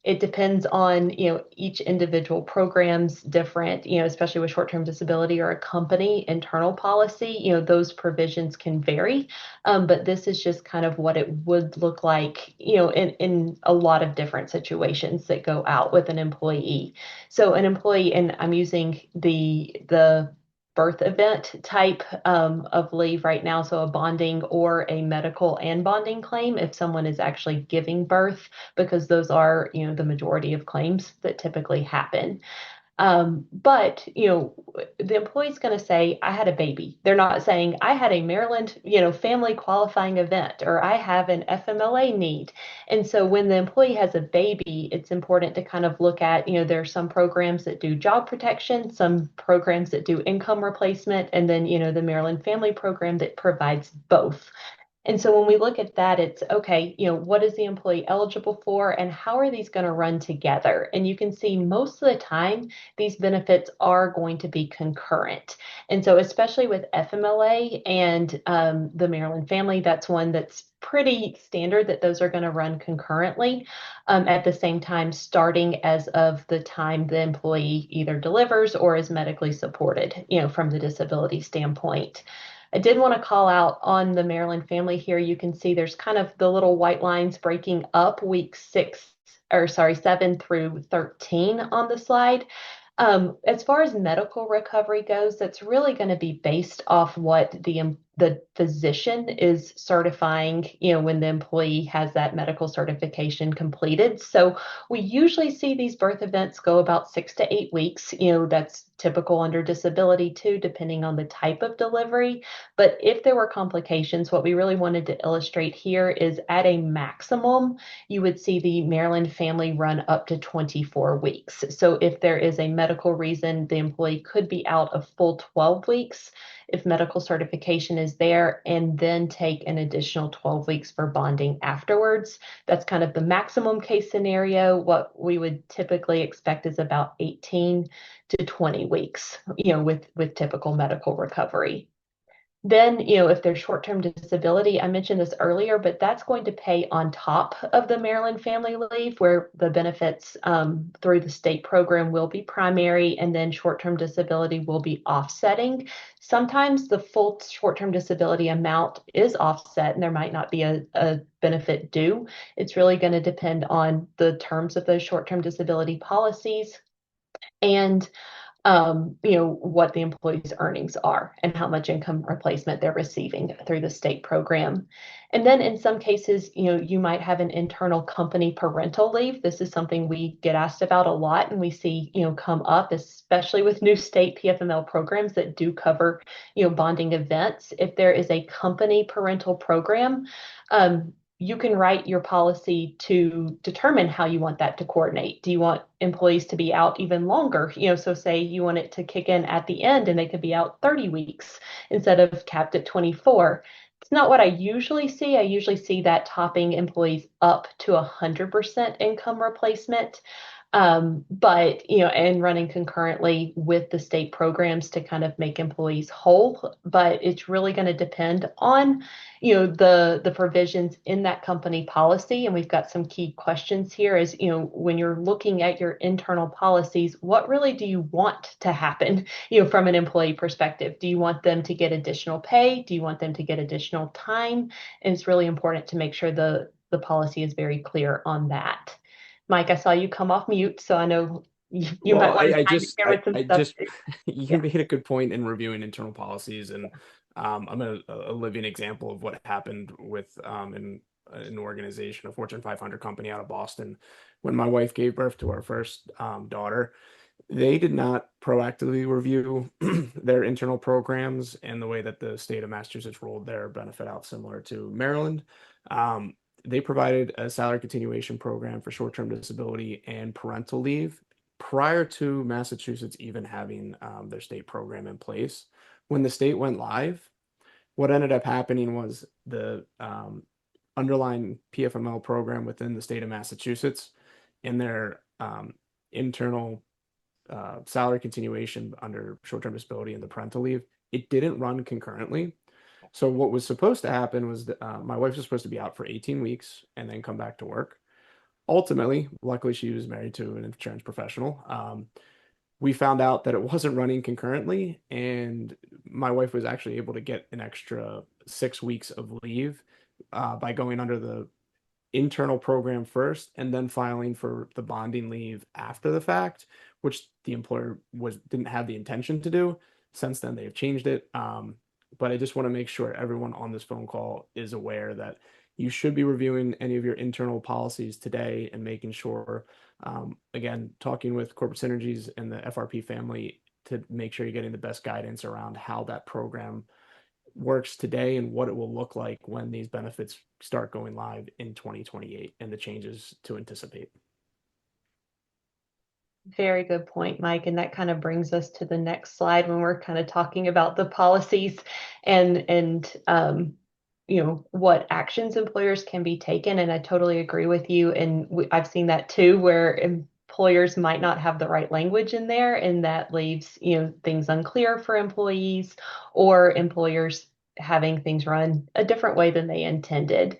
It depends on, each individual program's different, especially with short-term disability or a company internal policy, those provisions can vary. But this is just kind of what it would look like, in a lot of different situations that go out with an employee. So an employee, and I'm using the birth event type of leave right now. So a bonding or a medical and bonding claim if someone is actually giving birth, because those are, the majority of claims that typically happen. But, the employee's going to say, I had a baby. They're not saying, I had a Maryland, family qualifying event, or I have an FMLA need. And so when the employee has a baby, it's important to kind of look at, there are some programs that do job protection, some programs that do income replacement, and then, the Maryland Family Program that provides both. And so when we look at that, it's okay, what is the employee eligible for and how are these going to run together? And you can see most of the time, these benefits are going to be concurrent. And so especially with FMLA and the Maryland Family, that's one that's pretty standard that those are going to run concurrently at the same time, starting as of the time the employee either delivers or is medically supported, from the disability standpoint. I did want to call out on the Maryland Family here. You can see there's kind of the little white lines breaking up week 7 through 13 on the slide. As far as medical recovery goes, that's really going to be based off what the physician is certifying, when the employee has that medical certification completed. So we usually see these birth events go about 6 to 8 weeks. That's typical under disability too, depending on the type of delivery. But if there were complications, what we really wanted to illustrate here is at a maximum, you would see the Maryland Family run up to 24 weeks. So if there is a medical reason, the employee could be out a full 12 weeks if medical certification is there, and then take an additional 12 weeks for bonding afterwards. That's kind of the maximum case scenario. What we would typically expect is about 18 to 20 weeks, with typical medical recovery. Then, if there's short-term disability, I mentioned this earlier, but that's going to pay on top of the Maryland Family Leave, where the benefits through the state program will be primary, and then short-term disability will be offsetting. Sometimes the full short-term disability amount is offset, and there might not be a benefit due. It's really going to depend on the terms of those short-term disability policies and what the employee's earnings are and how much income replacement they're receiving through the state program. And then in some cases, you might have an internal company parental leave. This is something we get asked about a lot and we see, come up, especially with new state PFML programs that do cover, bonding events. If there is a company parental program, you can write your policy to determine how you want that to coordinate. Do you want employees to be out even longer? So say you want it to kick in at the end and they could be out 30 weeks instead of capped at 24. It's not what I usually see. I usually see that topping employees up to 100% income replacement. But, and running concurrently with the state programs to kind of make employees whole. But it's really going to depend on, the provisions in that company policy. And we've got some key questions here is, when you're looking at your internal policies, what really do you want to happen, from an employee perspective? Do you want them to get additional pay? Do you want them to get additional time? And it's really important to make sure the policy is very clear on that. Mike, I saw you come off mute, so I know you might Well, want to I chime in just, here with some I stuff just, too. you Yeah. made a good point in reviewing internal policies, and I'm a living example of what happened with in an organization, a Fortune 500 company out of Boston, when my wife gave birth to our first daughter. They did not proactively review their internal programs and the way that the state of Massachusetts rolled their benefit out, similar to Maryland. Um, they provided a salary continuation program for short-term disability and parental leave prior to Massachusetts even having their state program in place. When the state went live, what ended up happening was the underlying PFML program within the state of Massachusetts and their internal salary continuation under short-term disability and the parental leave, it didn't run concurrently. So what was supposed to happen was that my wife was supposed to be out for 18 weeks and then come back to work. Ultimately, luckily, she was married to an insurance professional. We found out that it wasn't running concurrently, and my wife was actually able to get an extra 6 weeks of leave by going under the internal program first and then filing for the bonding leave after the fact, which the employer didn't have the intention to do. Since then, they've changed it. But I just want to make sure everyone on this phone call is aware that you should be reviewing any of your internal policies today and making sure, again, talking with corporate synergies and the FRP family to make sure you're getting the best guidance around how that program works today and what it will look like when these benefits start going live in 2028 and the changes to anticipate. Very good point, Mike. And that kind of brings us to the next slide when we're kind of talking about the policies and what actions employers can be taken. And I totally agree with you. And I've seen that too, where employers might not have the right language in there, and that leaves things unclear for employees, or employers having things run a different way than they intended.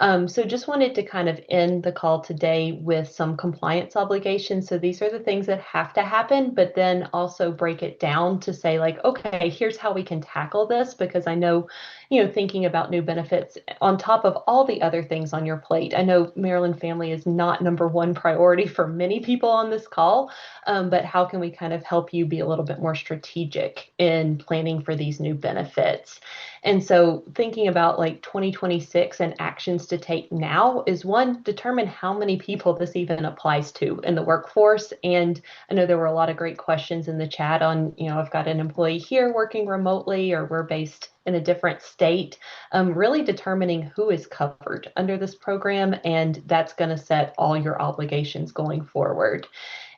So just wanted to kind of end the call today with some compliance obligations. So these are the things that have to happen, but then also break it down to say like, okay, here's how we can tackle this, because I know, thinking about new benefits on top of all the other things on your plate. I know Maryland family is not number one priority for many people on this call, but how can we kind of help you be a little bit more strategic in planning for these new benefits? And so thinking about like 2026 and actions to take now is one, determine how many people this even applies to in the workforce. And I know there were a lot of great questions in the chat on, I've got an employee here working remotely, or we're based in a different state. Really determining who is covered under this program, and that's going to set all your obligations going forward.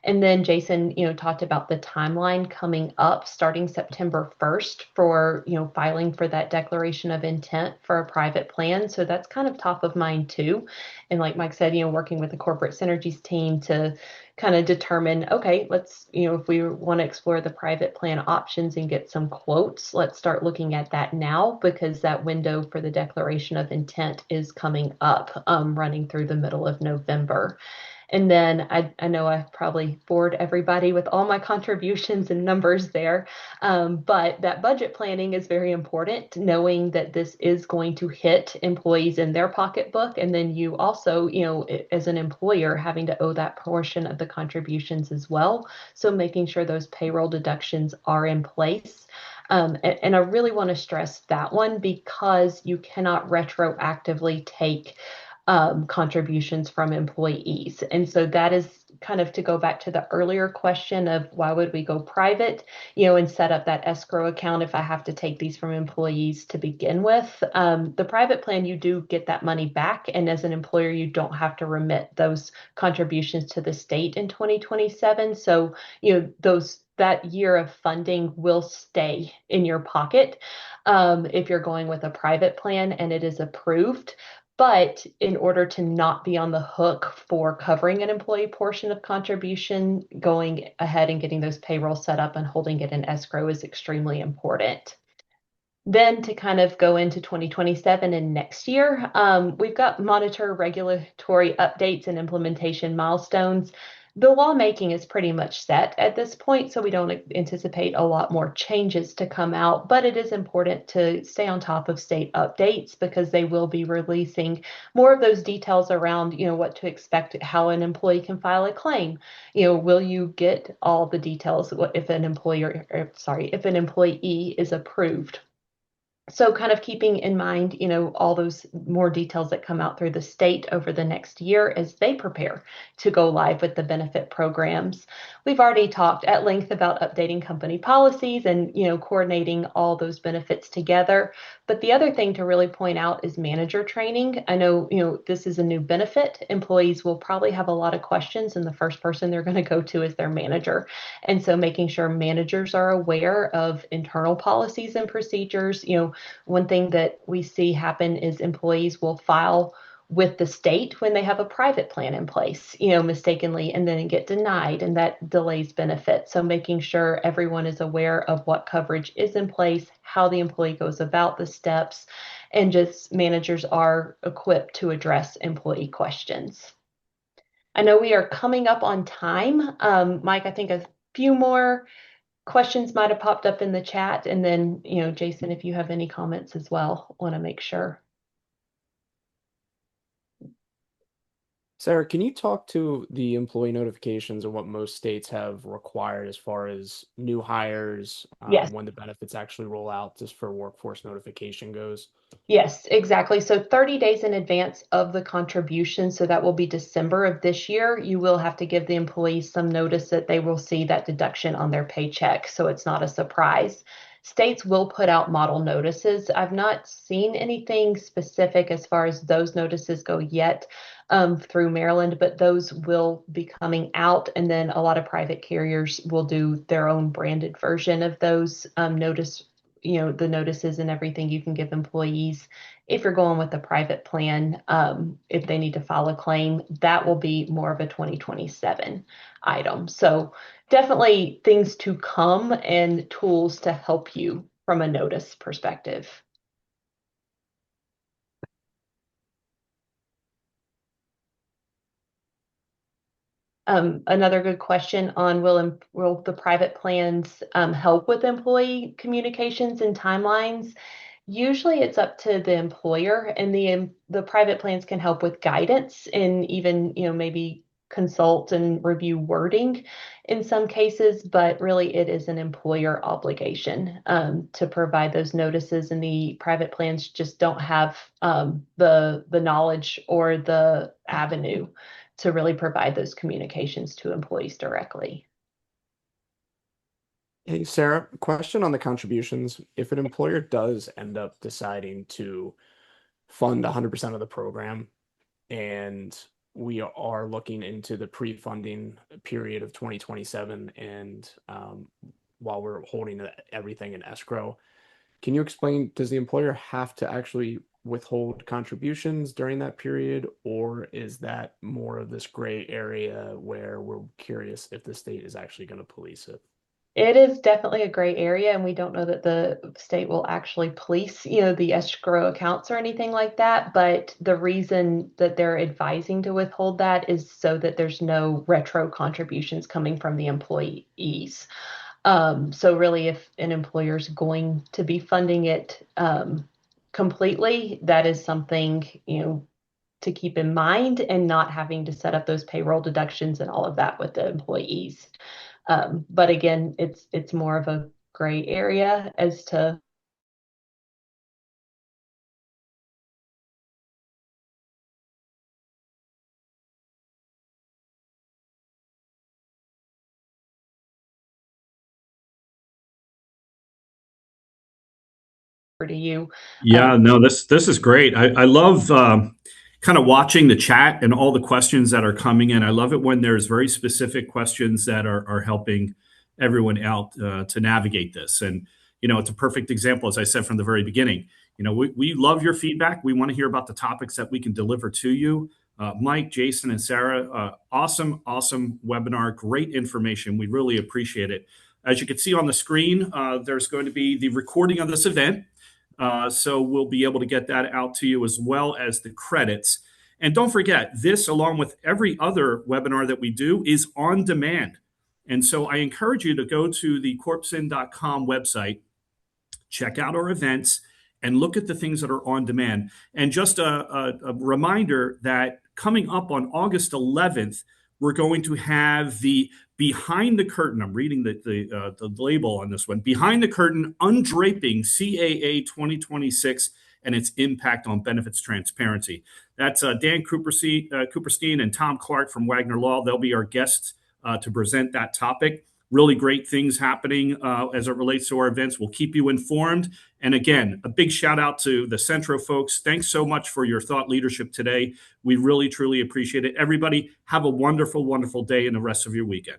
And then Jason, talked about the timeline coming up starting September 1st for, filing for that declaration of intent for a private plan. So that's kind of top of mind too. And like Mike said, working with the corporate synergies team to kind of determine, okay, let's, if we want to explore the private plan options and get some quotes, let's start looking at that now, because that window for the declaration of intent is coming up, running through the middle of November. And then I know I probably bored everybody with all my contributions and numbers there, but that budget planning is very important, knowing that this is going to hit employees in their pocketbook. And then you also, as an employer, having to owe that portion of the contributions as well. So making sure those payroll deductions are in place. And I really want to stress that one, because you cannot retroactively take contributions from employees. And so that is kind of to go back to the earlier question of why would we go private, and set up that escrow account if I have to take these from employees to begin with. The private plan, you do get that money back. And as an employer, you don't have to remit those contributions to the state in 2027. So, that year of funding will stay in your pocket if you're going with a private plan and it is approved. But in order to not be on the hook for covering an employee portion of contribution, going ahead and getting those payrolls set up and holding it in escrow is extremely important. Then to kind of go into 2027 and next year, we've got monitor regulatory updates and implementation milestones. The lawmaking is pretty much set at this point, so we don't anticipate a lot more changes to come out, but it is important to stay on top of state updates because they will be releasing more of those details around, what to expect, how an employee can file a claim. Will you get all the details if an if an employee is approved? So kind of keeping in mind, all those more details that come out through the state over the next year as they prepare to go live with the benefit programs. We've already talked at length about updating company policies and, coordinating all those benefits together. But the other thing to really point out is manager training. I know, this is a new benefit. Employees will probably have a lot of questions, and the first person they're going to go to is their manager. And so making sure managers are aware of internal policies and procedures. One thing that we see happen is employees will file with the state when they have a private plan in place, mistakenly, and then get denied, and that delays benefits. So making sure everyone is aware of what coverage is in place, how the employee goes about the steps, and just managers are equipped to address employee questions. I know we are coming up on time. Mike, I think a few more questions might have popped up in the chat. And then, Jason, if you have any comments as well, want to make sure. Sarah, can you talk to the employee notifications and what most states have required as far as new hires, Yes. when the benefits actually roll out, just for workforce notification goes? Yes, exactly. So 30 days in advance of the contribution, so that will be December of this year, you will have to give the employees some notice that they will see that deduction on their paycheck, so it's not a surprise. States will put out model notices. I've not seen anything specific as far as those notices go yet through Maryland, but those will be coming out. And then a lot of private carriers will do their own branded version of those notice, the notices and everything you can give employees. If you're going with a private plan, if they need to file a claim, that will be more of a 2027 item. So definitely things to come and tools to help you from a notice perspective. Another good question on will the private plans help with employee communications and timelines? Usually it's up to the employer, and the private plans can help with guidance and even, maybe consult and review wording in some cases, but really it is an employer obligation to provide those notices, and the private plans just don't have the knowledge or the avenue to really provide those communications to employees directly. Hey, Sarah, question on the contributions. If an employer does end up deciding to fund 100% of the program, and we are looking into the pre-funding period of 2027, and while we're holding everything in escrow, can you explain, does the employer have to actually withhold contributions during that period, or is that more of this gray area where we're curious if the state is actually going to police it? It is definitely a gray area, and we don't know that the state will actually police, the escrow accounts or anything like that. But the reason that they're advising to withhold that is so that there's no retro contributions coming from the employees. So really, if an employer is going to be funding it completely, that is something, to keep in mind, and not having to set up those payroll deductions and all of that with the employees. But again, it's more of a gray area as to you. Yeah, no, this is great. I love kind of watching the chat and all the questions that are coming in. I love it when there's very specific questions that are helping everyone out to navigate this. And it's a perfect example, as I said from the very beginning. We love your feedback. We want to hear about the topics that we can deliver to you. Mike, Jason, and Sarah, awesome webinar, great information. We really appreciate it. As you can see on the screen, there's going to be the recording of this event. So we'll be able to get that out to you, as well as the credits. And don't forget, this, along with every other webinar that we do, is on demand. And so I encourage you to go to the corpsin.com website, check out our events, and look at the things that are on demand. And just a reminder that coming up on August 11th, we're going to have the Behind the Curtain. I'm reading the label on this one. Behind the Curtain, Undraping CAA 2026 and its Impact on Benefits Transparency. That's Dan Cooperstein and Tom Clark from Wagner Law. They'll be our guests to present that topic. Really great things happening as it relates to our events. We'll keep you informed. And again, a big shout out to the Centro folks. Thanks so much for your thought leadership today. We really, truly appreciate it. Everybody, have a wonderful, wonderful day and the rest of your weekend.